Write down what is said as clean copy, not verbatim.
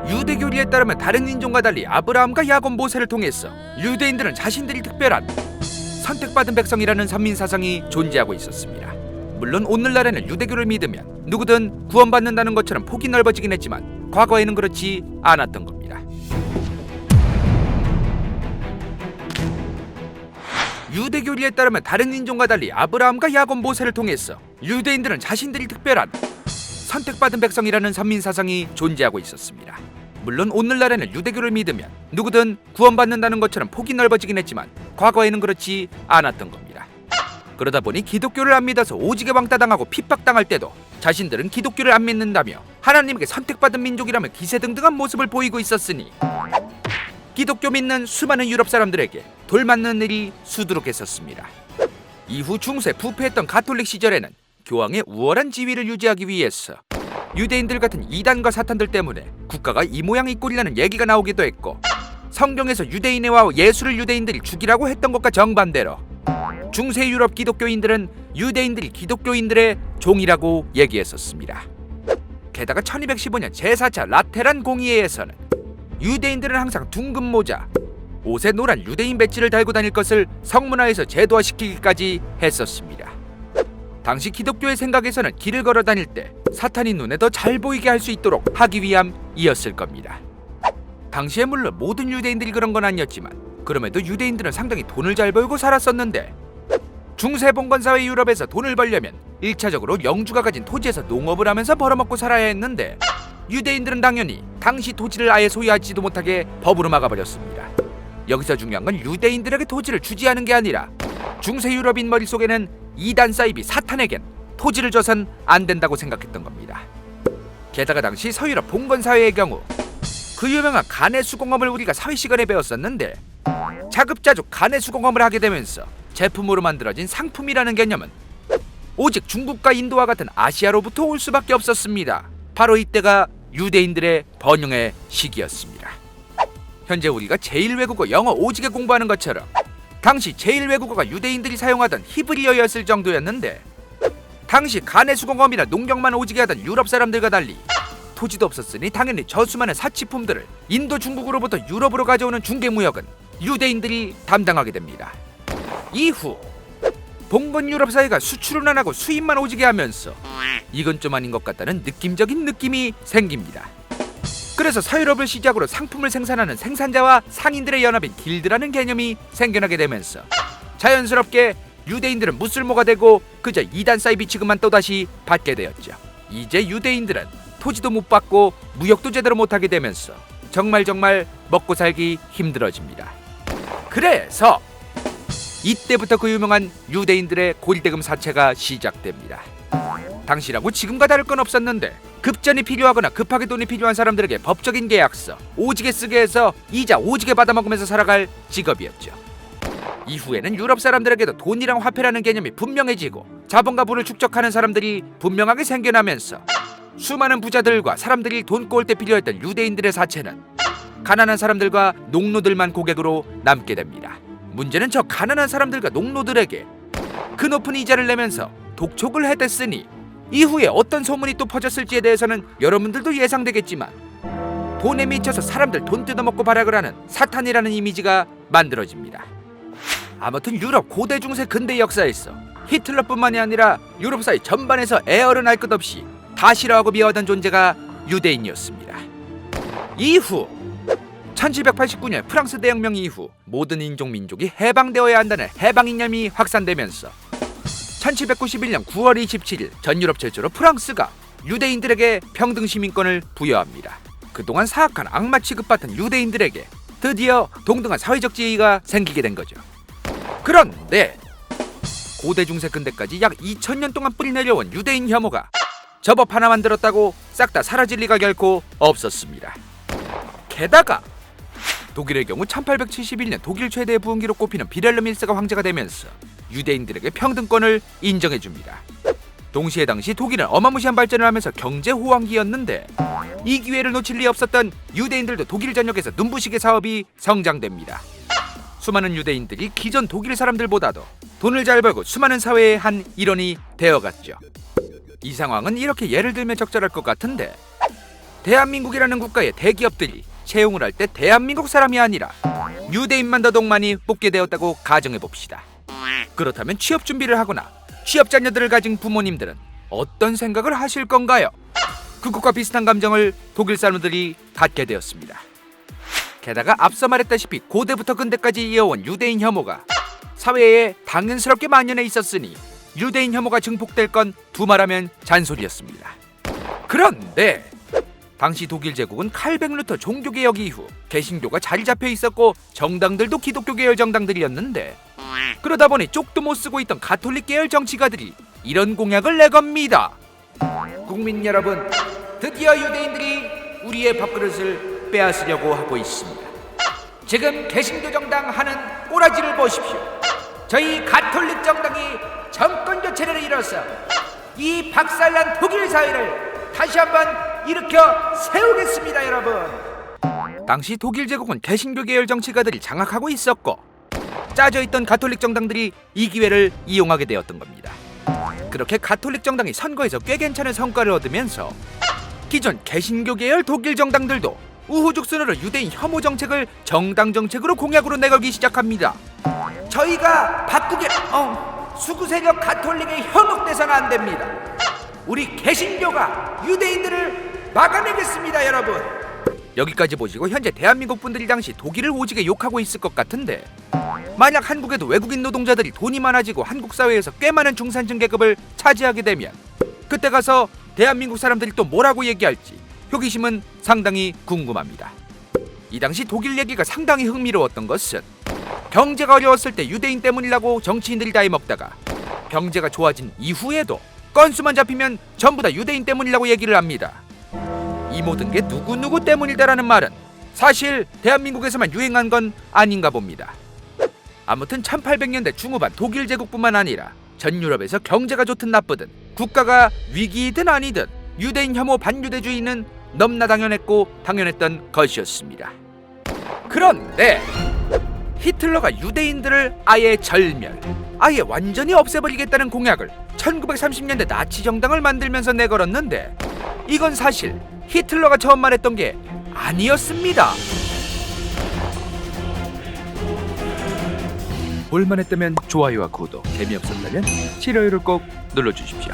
유대교리에 따르면 다른 인종과 달리 아브라함과 야곱 모세를 통해서 유대인들은 자신들이 특별한 선택받은 백성이라는 선민사상이 존재하고 있었습니다. 물론 오늘날에는 유대교를 믿으면 누구든 구원받는다는 것처럼 폭이 넓어지긴 했지만 과거에는 그렇지 않았던 겁니다. 유대교리에 따르면 다른 인종과 달리 아브라함과 야곱 모세를 통해서 유대인들은 자신들이 특별한 선택받은 백성이라는 선민사상이 존재하고 있었습니다. 물론 오늘날에는 유대교를 믿으면 누구든 구원받는다는 것처럼 폭이 넓어지긴 했지만 과거에는 그렇지 않았던 겁니다. 그러다 보니 기독교를 안 믿어서 오지게 왕따당하고 핍박당할 때도 자신들은 기독교를 안 믿는다며 하나님에게 선택받은 민족이라며 기세등등한 모습을 보이고 있었으니 기독교 믿는 수많은 유럽 사람들에게 돌맞는 일이 수두룩했었습니다. 이후 중세 부패했던 가톨릭 시절에는 교황의 우월한 지위를 유지하기 위해서 유대인들 같은 이단과 사탄들 때문에 국가가 이 모양 이 꼴이라는 얘기가 나오기도 했고, 성경에서 유대인의 예수를 유대인들이 죽이라고 했던 것과 정반대로 중세 유럽 기독교인들은 유대인들이 기독교인들의 종이라고 얘기했었습니다. 게다가 1215년 제4차 라테란 공의회에서는 유대인들은 항상 둥근 모자, 옷에 노란 유대인 배지를 달고 다닐 것을 성문화에서 제도화시키기까지 했었습니다. 당시 기독교의 생각에서는 길을 걸어 다닐 때 사탄이 눈에 더 잘 보이게 할 수 있도록 하기 위함이었을 겁니다. 당시에 물론 모든 유대인들이 그런 건 아니었지만 그럼에도 유대인들은 상당히 돈을 잘 벌고 살았었는데, 중세 봉건사회 유럽에서 돈을 벌려면 1차적으로 영주가 가진 토지에서 농업을 하면서 벌어먹고 살아야 했는데, 유대인들은 당연히 당시 토지를 아예 소유하지도 못하게 법으로 막아버렸습니다. 여기서 중요한 건 유대인들에게 토지를 주지 않은 게 아니라 중세 유럽인 머릿속에는 이단 사이비 사탄에겐 토지를 줘선 안 된다고 생각했던 겁니다. 게다가 당시 서유럽 봉건사회의 경우 그 유명한 간의 수공업을 우리가 사회 시간에 배웠었는데, 자급자족 간의 수공업을 하게 되면서 제품으로 만들어진 상품이라는 개념은 오직 중국과 인도와 같은 아시아로부터 올 수밖에 없었습니다. 바로 이때가 유대인들의 번영의 시기였습니다. 현재 우리가 제1외국어 영어 오지게 공부하는 것처럼 당시 제1외국어가 유대인들이 사용하던 히브리어였을 정도였는데, 당시 간의 수공업이나 농경만 오지게 하던 유럽 사람들과 달리 토지도 없었으니 당연히 저 수많은 사치품들을 인도 중국으로부터 유럽으로 가져오는 중개무역은 유대인들이 담당하게 됩니다. 이후 봉건 유럽 사회가 수출은 안 하고 수입만 오지게 하면서 이건 좀 아닌 것 같다는 느낌적인 느낌이 생깁니다. 그래서 서유럽을 시작으로 상품을 생산하는 생산자와 상인들의 연합인 길드라는 개념이 생겨나게 되면서 자연스럽게 유대인들은 무슬모가 되고 그저 이단 사이비 취급만 또다시 받게 되었죠. 이제 유대인들은 토지도 못 받고 무역도 제대로 못하게 되면서 정말 먹고 살기 힘들어집니다. 그래서 이때부터 그 유명한 유대인들의 고리대금 사채가 시작됩니다. 당시라고 지금과 다를 건 없었는데 급전이 필요하거나 급하게 돈이 필요한 사람들에게 법적인 계약서 오지게 쓰게 해서 이자 오지게 받아먹으면서 살아갈 직업이었죠. 이후에는 유럽 사람들에게도 돈이랑 화폐라는 개념이 분명해지고 자본과 부를 축적하는 사람들이 분명하게 생겨나면서 수많은 부자들과 사람들이 돈 꼬을 때 필요했던 유대인들의 사채는 가난한 사람들과 농노들만 고객으로 남게 됩니다. 문제는 저 가난한 사람들과 농노들에게 그 높은 이자를 내면서 독촉을 해댔으니 이후에 어떤 소문이 또 퍼졌을지에 대해서는 여러분들도 예상되겠지만, 돈에 미쳐서 사람들 돈 뜯어먹고 발악을 하는 사탄이라는 이미지가 만들어집니다. 아무튼 유럽 고대 중세 근대 역사에서 히틀러뿐만이 아니라 유럽 사회 전반에서 애어른 할 것 없이 다 싫어하고 미워하던 존재가 유대인이었습니다. 이후 1789년 프랑스 대혁명 이후 모든 인종 민족이 해방되어야 한다는 해방이념이 확산되면서 1791년 9월 27일 전 유럽 최초로 프랑스가 유대인들에게 평등 시민권을 부여합니다. 그동안 사악한 악마 취급받던 유대인들에게 드디어 동등한 사회적 지위가 생기게 된 거죠. 그런데 고대 중세 근대까지 약 2000년 동안 뿌리 내려온 유대인 혐오가 저 법 하나 만들었다고 싹 다 사라질 리가 결코 없었습니다. 게다가 독일의 경우 1871년 독일 최대의 부흥기로 꼽히는 비렐름 1세가 황제가 되면서 유대인들에게 평등권을 인정해줍니다. 동시에 당시 독일은 어마무시한 발전을 하면서 경제 호황기였는데 이 기회를 놓칠 리 없었던 유대인들도 독일 전역에서 눈부시게 사업이 성장됩니다. 수많은 유대인들이 기존 독일 사람들보다도 돈을 잘 벌고 수많은 사회의 한 일원이 되어갔죠. 이 상황은 이렇게 예를 들면 적절할 것 같은데, 대한민국이라는 국가의 대기업들이 채용을 할 때 대한민국 사람이 아니라 유대인만 더더욱 많이 뽑게 되었다고 가정해봅시다. 그렇다면 취업 준비를 하거나 취업 자녀들을 가진 부모님들은 어떤 생각을 하실 건가요? 그것과 비슷한 감정을 독일 사람들이 갖게 되었습니다. 게다가 앞서 말했다시피 고대부터 근대까지 이어온 유대인 혐오가 사회에 당연스럽게 만연해 있었으니 유대인 혐오가 증폭될 건 두말하면 잔소리였습니다. 그런데 당시 독일 제국은 칼뱅 루터 종교개혁 이후 개신교가 자리 잡혀 있었고 정당들도 기독교 계열 정당들이었는데, 그러다 보니 쪽도 못 쓰고 있던 가톨릭 계열 정치가들이 이런 공약을 내겁니다. 국민 여러분, 드디어 유대인들이 우리의 밥그릇을 빼앗으려고 하고 있습니다. 지금 개신교 정당 하는 꼬라지를 보십시오. 저희 가톨릭 정당이 정권 교체를 이뤄서 이 박살난 독일 사회를 다시 한번 일으켜 세우겠습니다, 여러분. 당시 독일 제국은 개신교 계열 정치가들이 장악하고 있었고 짜져있던 가톨릭 정당들이 이 기회를 이용하게 되었던 겁니다. 그렇게 가톨릭 정당이 선거에서 꽤 괜찮은 성과를 얻으면서 기존 개신교 계열 독일 정당들도 우후죽순으로 유대인 혐오 정책을 정당 정책으로 공약으로 내걸기 시작합니다. 저희가 바꾸게 수구 세력 가톨릭에 현혹돼서는 안 됩니다. 우리 개신교가 유대인들을 막아내겠습니다, 여러분. 여기까지 보시고 현재 대한민국 분들이 당시 독일을 오지게 욕하고 있을 것 같은데, 만약 한국에도 외국인 노동자들이 돈이 많아지고 한국 사회에서 꽤 많은 중산층 계급을 차지하게 되면 그때 가서 대한민국 사람들이 또 뭐라고 얘기할지 호기심은 상당히 궁금합니다. 이 당시 독일 얘기가 상당히 흥미로웠던 것은 경제가 어려웠을 때 유대인 때문이라고 정치인들이 다 해먹다가 경제가 좋아진 이후에도 건수만 잡히면 전부 다 유대인 때문이라고 얘기를 합니다. 이 모든 게 누구누구 때문이다라는 말은 사실 대한민국에서만 유행한 건 아닌가 봅니다. 아무튼 1800년대 중후반 독일 제국뿐만 아니라 전 유럽에서 경제가 좋든 나쁘든 국가가 위기이든 아니든 유대인 혐오 반유대주의는 넘나 당연했던 것이었습니다. 그런데 히틀러가 유대인들을 아예 절멸, 아예 완전히 없애버리겠다는 공약을 1930년대 나치 정당을 만들면서 내걸었는데, 이건 사실 히틀러가 처음 말했던 게 아니었습니다. 볼만했다면 좋아요와 구독, 재미없었다면 싫어요를 꼭 눌러주십시오.